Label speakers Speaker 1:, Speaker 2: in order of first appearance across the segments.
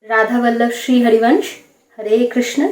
Speaker 1: Radha Vallabh Shri Harivansh, Hare Krishna,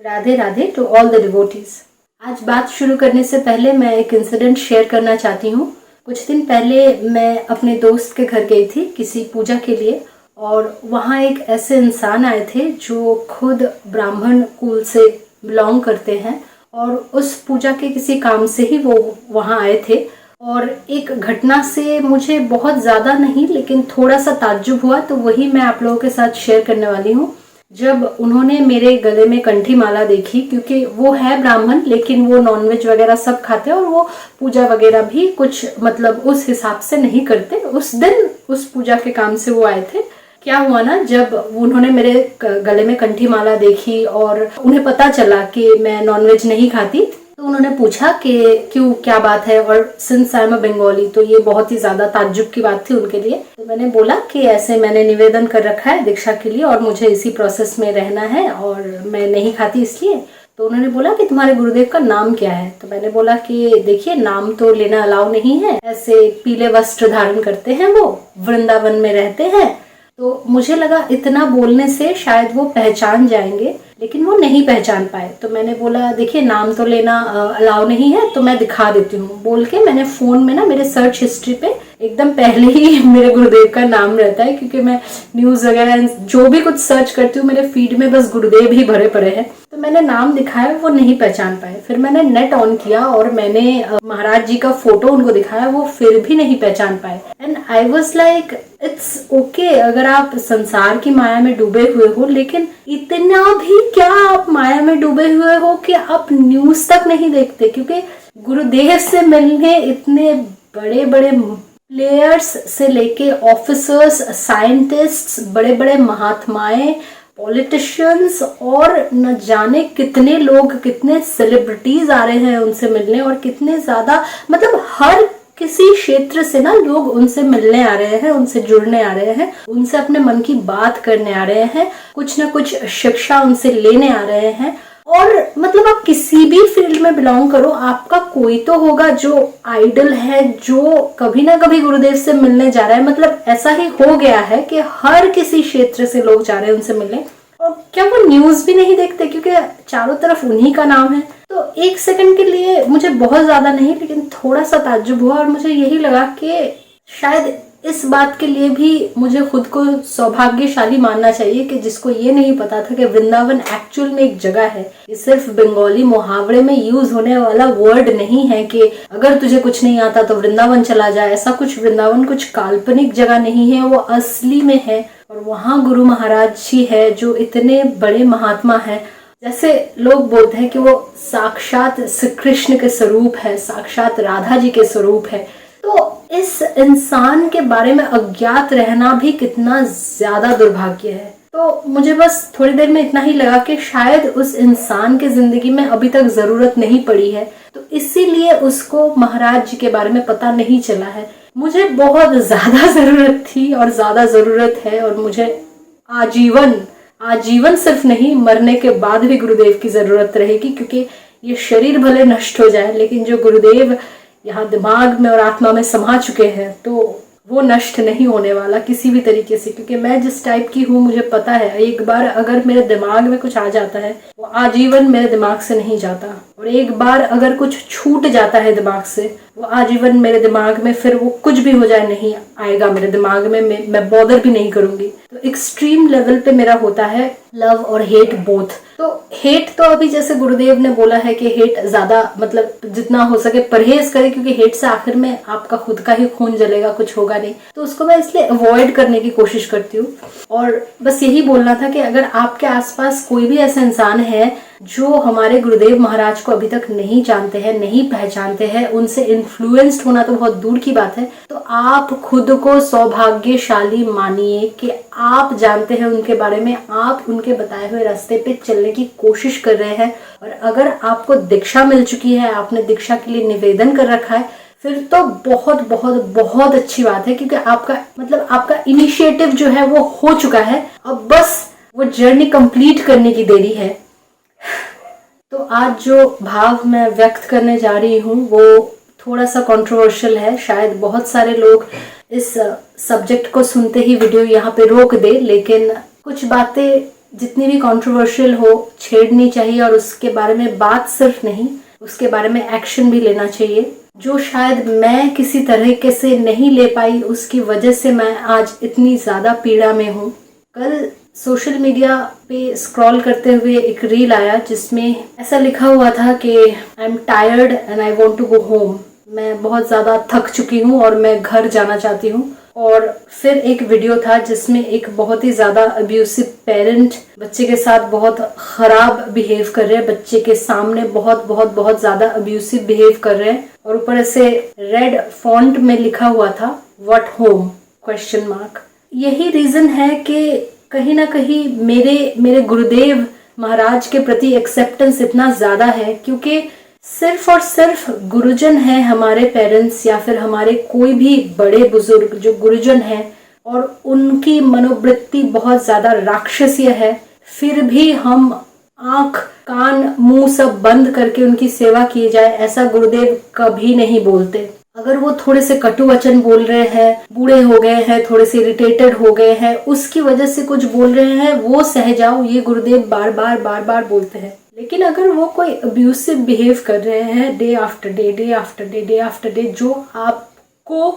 Speaker 1: Radhe Radhe to all the devotees. आज बात शुरू करने से पहले मैं एक इंसिडेंट शेयर करना चाहती हूँ। कुछ दिन पहले मैं अपने दोस्त के घर गई थी किसी पूजा के लिए, और वहाँ एक ऐसे इंसान आए थे जो खुद ब्राह्मण कुल से बिलोंग करते हैं, और उस पूजा के किसी काम से ही वो वहाँ आए थे। और एक घटना से मुझे बहुत ज़्यादा नहीं लेकिन थोड़ा सा ताज्जुब हुआ, तो वही मैं आप लोगों के साथ शेयर करने वाली हूँ। जब उन्होंने मेरे गले में कंठी माला देखी, क्योंकि वो है ब्राह्मण लेकिन वो नॉनवेज वगैरह सब खाते हैं और वो पूजा वगैरह भी कुछ मतलब उस हिसाब से नहीं करते। उस दिन उस पूजा के काम से वो आए थे। क्या हुआ ना, जब उन्होंने मेरे गले में कंठी माला देखी और उन्हें पता चला कि मैं नॉनवेज नहीं खाती, तो उन्होंने पूछा कि क्यों, क्या बात है। और since I am a Bengali, तो ये बहुत ही ज्यादा ताज्जुब की बात थी उनके लिए। तो मैंने बोला कि ऐसे मैंने निवेदन कर रखा है दीक्षा के लिए और मुझे इसी प्रोसेस में रहना है और मैं नहीं खाती इसलिए। तो उन्होंने बोला कि तुम्हारे गुरुदेव का नाम क्या है। तो मैंने बोला कि देखिए, नाम तो लेना अलाउ नहीं है, ऐसे पीले वस्त्र धारण करते हैं, वो वृंदावन में रहते हैं। तो मुझे लगा इतना बोलने से शायद वो पहचान जाएंगे, लेकिन वो नहीं पहचान पाए। तो मैंने बोला देखिए, नाम तो लेना अलाउ नहीं है, तो मैं दिखा देती हूँ। बोल के मैंने फोन में ना मेरे सर्च हिस्ट्री पे एकदम पहले ही मेरे गुरुदेव का नाम रहता है, क्योंकि मैं न्यूज वगैरह जो भी कुछ सर्च करती हूँ मेरे फीड में बस गुरुदेव ही भरे पड़े हैं। तो मैंने नाम दिखाया, वो नहीं पहचान पाए। फिर मैंने नेट ऑन किया और मैंने महाराज जी का फोटो उनको दिखाया, वो फिर भी नहीं पहचान पाए। And I was like, it's okay अगर आप संसार की माया में डूबे हुए हो, लेकिन इतना भी क्या आप माया में डूबे हुए हो कि आप न्यूज तक नहीं देखते। क्योंकि गुरुदेव से मिलने इतने बड़े बड़े प्लेयर्स से लेके ऑफिसर्स, साइंटिस्ट्स, बड़े बड़े महात्माएं, पॉलिटिशियंस और न जाने कितने लोग, कितने सेलिब्रिटीज आ रहे हैं उनसे मिलने, और कितने ज्यादा मतलब हर किसी क्षेत्र से ना लोग उनसे मिलने आ रहे हैं, उनसे जुड़ने आ रहे हैं, उनसे अपने मन की बात करने आ रहे हैं, कुछ ना कुछ शिक्षा उनसे लेने आ रहे हैं। और मतलब आप किसी भी फील्ड में बिलोंग करो, आपका कोई तो होगा जो आइडल है, जो कभी ना कभी गुरुदेव से मिलने जा रहा है। मतलब ऐसा ही हो गया है कि हर किसी क्षेत्र से लोग जा रहे हैं उनसे मिलने। और क्या वो न्यूज भी नहीं देखते, क्योंकि चारों तरफ उन्हीं का नाम है। तो एक सेकंड के लिए मुझे बहुत ज्यादा नहीं लेकिन थोड़ा सा ताज्जुब हुआ, और मुझे यही लगा कि शायद इस बात के लिए भी मुझे खुद को सौभाग्यशाली मानना चाहिए कि जिसको ये नहीं पता था कि वृंदावन एक्चुअल में एक जगह है। ये सिर्फ बंगाली मुहावरे में यूज होने वाला वर्ड नहीं है कि अगर तुझे कुछ नहीं आता तो वृंदावन चला जाए। ऐसा कुछ, वृंदावन कुछ काल्पनिक जगह नहीं है, वो असली में है। और वहाँ गुरु महाराज जी है जो इतने बड़े महात्मा है। जैसे लोग बोलते हैं कि वो साक्षात श्री कृष्ण के स्वरूप है, साक्षात राधा जी के स्वरूप है। तो इस इंसान के बारे में अज्ञात रहना भी कितना ज्यादा दुर्भाग्य है। तो मुझे बस थोड़ी देर में इतना ही लगा कि शायद उस इंसान के जिंदगी में अभी तक जरूरत नहीं पड़ी है, तो इसीलिए उसको महाराज जी के बारे में पता नहीं चला है। मुझे बहुत ज्यादा जरूरत थी और ज्यादा जरूरत है, और मुझे आजीवन सिर्फ नहीं, मरने के बाद भी गुरुदेव की जरूरत रहेगी। क्योंकि ये शरीर भले नष्ट हो जाए, लेकिन जो गुरुदेव यहाँ दिमाग में और आत्मा में समा चुके हैं, तो वो नष्ट नहीं होने वाला किसी भी तरीके से। क्योंकि मैं जिस टाइप की हूँ मुझे पता है, एक बार अगर मेरे दिमाग में कुछ आ जाता है वो आजीवन मेरे दिमाग से नहीं जाता, और एक बार अगर कुछ छूट जाता है दिमाग से वो आजीवन मेरे दिमाग में, फिर वो कुछ भी हो जाए नहीं आएगा मेरे दिमाग में, मैं बॉदर भी नहीं करूंगी। तो एक्सट्रीम लेवल पे मेरा होता है लव और हेट बोथ। तो हेट तो अभी जैसे गुरुदेव ने बोला है कि हेट ज्यादा मतलब जितना हो सके परहेज करें, क्योंकि हेट से आखिर में आपका खुद का ही खून जलेगा, कुछ होगा नहीं। तो उसको मैं इसलिए अवॉइड करने की कोशिश करती हूँ। और बस यही बोलना था कि अगर आपके आसपास कोई भी ऐसा इंसान है जो हमारे गुरुदेव महाराज को अभी तक नहीं जानते हैं, नहीं पहचानते हैं, उनसे इन्फ्लुएंस्ड होना तो बहुत दूर की बात है, तो आप खुद को सौभाग्यशाली मानिए कि आप जानते हैं उनके बारे में, आप उनके बताए हुए रास्ते पे चलने की कोशिश कर रहे हैं। और अगर आपको दीक्षा मिल चुकी है, आपने दीक्षा के लिए निवेदन कर रखा है, फिर तो बहुत बहुत बहुत अच्छी बात है। क्योंकि आपका इनिशिएटिव जो है वो हो चुका है, अब बस वो जर्नी कंप्लीट करने की देरी है। तो आज जो भाव मैं व्यक्त करने जा रही हूँ वो थोड़ा सा कंट्रोवर्शियल है। शायद बहुत सारे लोग इस सब्जेक्ट को सुनते ही वीडियो यहाँ पे रोक दे, लेकिन कुछ बातें जितनी भी कंट्रोवर्शियल हो छेड़नी चाहिए, और उसके बारे में बात सिर्फ नहीं, उसके बारे में एक्शन भी लेना चाहिए। जो शायद मैं किसी तरीके से नहीं ले पाई, उसकी वजह से मैं आज इतनी ज़्यादा पीड़ा में हूँ। कल सोशल मीडिया पे स्क्रॉल करते हुए एक रील आया जिसमें ऐसा लिखा हुआ था कि I am tired and I want to go home. मैं बहुत ज़्यादा थक चुकी हूँ और मैं घर जाना चाहती हूँ। और फिर एक वीडियो था जिसमें एक बहुत ही ज़्यादा अब्यूसिव पेरेंट बच्चे के साथ बहुत ख़राब बिहेव कर रहे हैं, बच्चे के सामने बहुत बहुत बहुत ज़्यादा अब्यूसिव बिहेव कर रहे हैं। और ऊपर से रेड फॉन्ट में लिखा हुआ था व्हाट होम क्वेश्चन मार्क। यही रीज़न है कि कहीं ना कहीं मेरे गुरुदेव महाराज के प्रति एक्सेप्टेंस इतना ज़्यादा है, क्योंकि सिर्फ और सिर्फ गुरुजन है हमारे पेरेंट्स या फिर हमारे कोई भी बड़े बुजुर्ग जो गुरुजन हैं, और उनकी मनोवृत्ति बहुत ज़्यादा राक्षसीय है, फिर भी हम आँख कान मुंह सब बंद करके उनकी सेवा किए जाए, ऐसा गुरुदेव कभी नहीं बोलते। अगर वो थोड़े से कटु वचन बोल रहे हैं, बूढ़े हो गए हैं, थोड़े से इरिटेटेड हो गए हैं, उसकी वजह से कुछ बोल रहे हैं, वो सह जाओ, ये गुरुदेव बार बार बोलते हैं। लेकिन अगर वो कोई अब्यूसिव बिहेव कर रहे हैं डे आफ्टर डे, जो आपको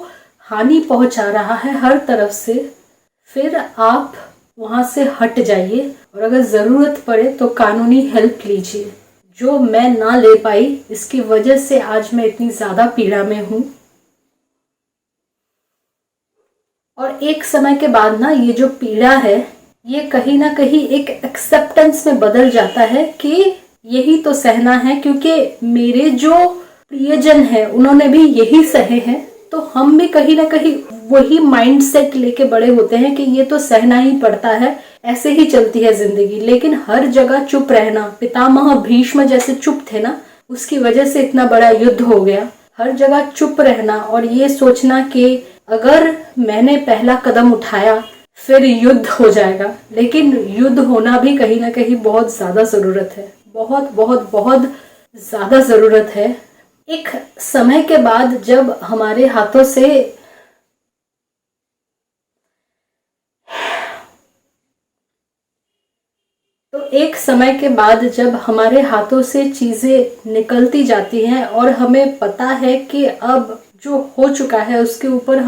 Speaker 1: हानि पहुंचा रहा है हर तरफ से, फिर आप वहां से हट जाइए और अगर ज़रूरत पड़े तो कानूनी हेल्प लीजिए, जो मैं ना ले पाई। इसकी वजह से आज मैं इतनी ज़्यादा पीड़ा में हूँ। और एक समय के बाद ना ये जो पीड़ा है ये कहीं ना कहीं एक एक्सेप्टेंस में बदल जाता है कि यही तो सहना है, क्योंकि मेरे जो प्रियजन है उन्होंने भी यही सहे हैं, तो हम भी कहीं ना कहीं वही माइंडसेट लेके बड़े होते हैं कि ये तो सहना ही पड़ता है, ऐसे ही चलती है जिंदगी। लेकिन हर जगह चुप रहना, पितामह भीष्म जैसे चुप थे ना, उसकी वजह से इतना बड़ा युद्ध हो गया। हर जगह चुप रहना और ये सोचना कि अगर मैंने पहला कदम उठाया फिर युद्ध हो जाएगा, लेकिन युद्ध होना भी कहीं ना कहीं बहुत ज्यादा जरूरत है, बहुत बहुत बहुत ज्यादा जरूरत है। एक समय के बाद जब हमारे हाथों से चीजें निकलती जाती हैं और हमें पता है कि अब जो हो चुका है उसके ऊपर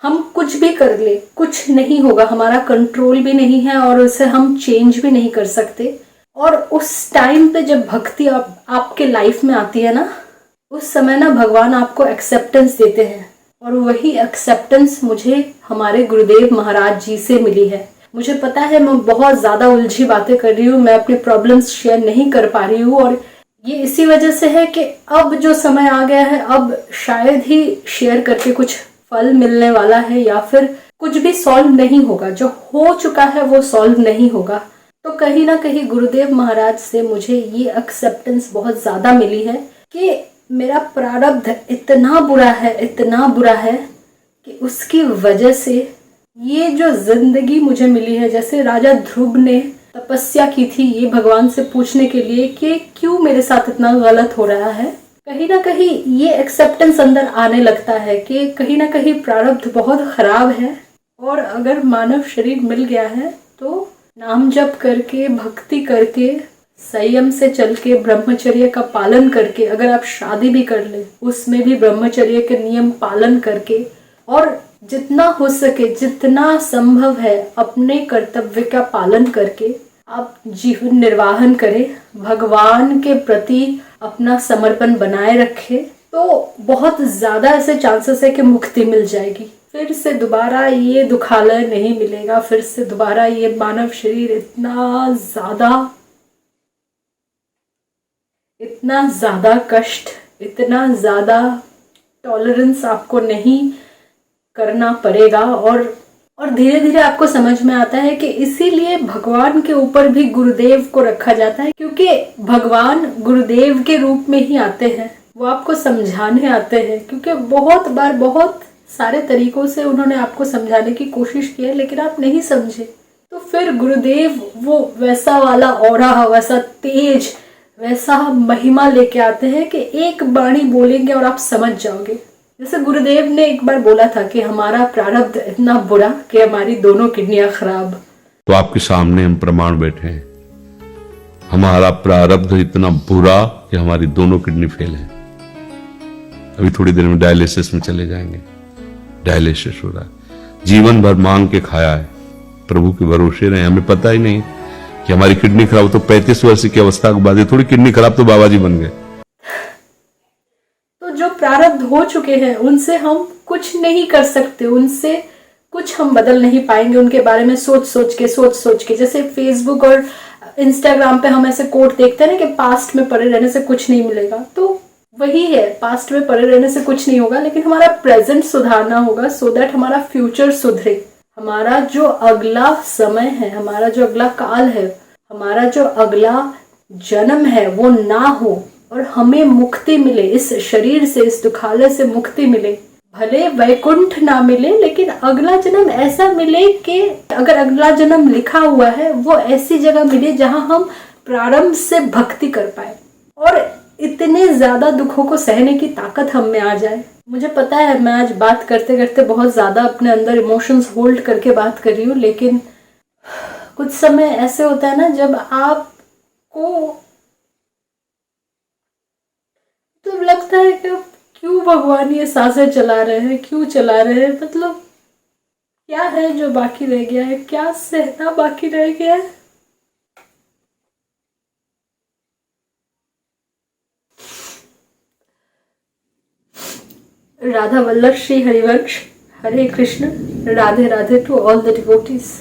Speaker 1: हम कुछ भी कर ले कुछ नहीं होगा, हमारा कंट्रोल भी नहीं है और उसे हम चेंज भी नहीं कर सकते। और उस टाइम पे जब भक्ति आपके लाइफ में आती है ना, उस समय ना भगवान आपको एक्सेप्टेंस देते हैं, और वही एक्सेप्टेंस मुझे हमारे गुरुदेव महाराज जी से मिली है। मुझे पता है मैं बहुत ज़्यादा उलझी बातें कर रही हूँ, मैं अपने प्रॉब्लम्स शेयर नहीं कर पा रही हूँ, और ये इसी वजह से है कि अब जो समय आ गया है, अब शायद ही शेयर करके कुछ फल मिलने वाला है या फिर कुछ भी सॉल्व नहीं होगा, जो हो चुका है वो सॉल्व नहीं होगा। तो कहीं ना कहीं गुरुदेव महाराज से मुझे ये एक्सेप्टेंस बहुत ज़्यादा मिली है कि मेरा प्रारब्ध इतना बुरा है कि उसकी वजह से ये जो जिंदगी मुझे मिली है, जैसे राजा ध्रुव ने तपस्या की थी ये भगवान से पूछने के लिए कि क्यों मेरे साथ इतना गलत हो रहा है, कहीं ना कहीं ये एक्सेप्टेंस अंदर आने लगता है कि कहीं ना कहीं प्रारब्ध बहुत खराब है, और अगर मानव शरीर मिल गया है तो नाम जप करके, भक्ति करके, संयम से चल के, ब्रह्मचर्य का पालन करके, अगर आप शादी भी कर ले उसमें भी ब्रह्मचर्य के नियम पालन करके, और जितना हो सके जितना संभव है अपने कर्तव्य का पालन करके आप जीवन निर्वाहन करें, भगवान के प्रति अपना समर्पण बनाए रखें, तो बहुत ज्यादा ऐसे चांसेस है कि मुक्ति मिल जाएगी। फिर से दोबारा ये दुखालय नहीं मिलेगा, फिर से दोबारा ये मानव शरीर इतना ज्यादा कष्ट, इतना ज्यादा टॉलरेंस आपको नहीं करना पड़ेगा। और धीरे धीरे आपको समझ में आता है कि इसीलिए भगवान के ऊपर भी गुरुदेव को रखा जाता है, क्योंकि भगवान गुरुदेव के रूप में ही आते हैं, वो आपको समझाने आते हैं, क्योंकि बहुत बार बहुत सारे तरीकों से उन्होंने आपको समझाने की कोशिश की है लेकिन आप नहीं समझे, तो फिर गुरुदेव वो वैसा वाला ऑरा, वैसा तेज, वैसा महिमा लेके आते हैं कि एक बाणी बोलेंगे और आप समझ जाओगे। जैसे गुरुदेव ने एक बार बोला था कि हमारा प्रारब्ध इतना बुरा कि हमारी दोनों किडनियां खराब।
Speaker 2: तो आपके सामने हम प्रमाण बैठे हैं। हमारा प्रारब्ध इतना बुरा कि हमारी दोनों किडनी फेल है। अभी थोड़ी देर में डायलिसिस में चले जाएंगे। डायलिसिस हो रहा है, जीवन भर मांग के खाया है, प्रभु के भरोसे रहे। हमें पता ही नहीं कि हमारी किडनी खराब, तो 35 वर्ष की अवस्था के बाद थोड़ी किडनी खराब तो बाबा जी बन गए।
Speaker 1: तो जो प्रारब्ध हो चुके हैं उनसे हम कुछ नहीं कर सकते, उनसे कुछ हम बदल नहीं पाएंगे। उनके बारे में सोच सोच के जैसे फेसबुक और इंस्टाग्राम पे हम ऐसे कोट देखते हैं ना कि पास्ट में पड़े रहने से कुछ नहीं मिलेगा, तो वही है, पास्ट में पड़े रहने से कुछ नहीं होगा, लेकिन हमारा प्रेजेंट सुधारना होगा सो दैट हमारा फ्यूचर सुधरे। हमारा जो अगला समय है, हमारा जो अगला काल है, हमारा जो अगला जन्म है वो ना हो और हमें मुक्ति मिले, इस शरीर से, इस दुखालय से मुक्ति मिले। भले वैकुंठ ना मिले लेकिन अगला जन्म ऐसा मिले कि अगर अगला जन्म लिखा हुआ है वो ऐसी जगह मिले जहां हम प्रारंभ से भक्ति कर पाए और इतने ज्यादा दुखों को सहने की ताकत हम में आ जाए। मुझे पता है मैं आज बात करते करते बहुत ज्यादा अपने अंदर इमोशंस होल्ड करके बात कर रही हूँ, लेकिन कुछ समय ऐसे होता है ना जब आपको तो लगता है कि क्यों भगवान ये सांसें चला रहे हैं, क्यों चला रहे हैं, मतलब क्या है जो बाकी रह गया है, क्या सहना बाकी रह गया है। Radha Vallabh Shri Harivansh. Hare Krishna, Radhe Radhe to all the devotees.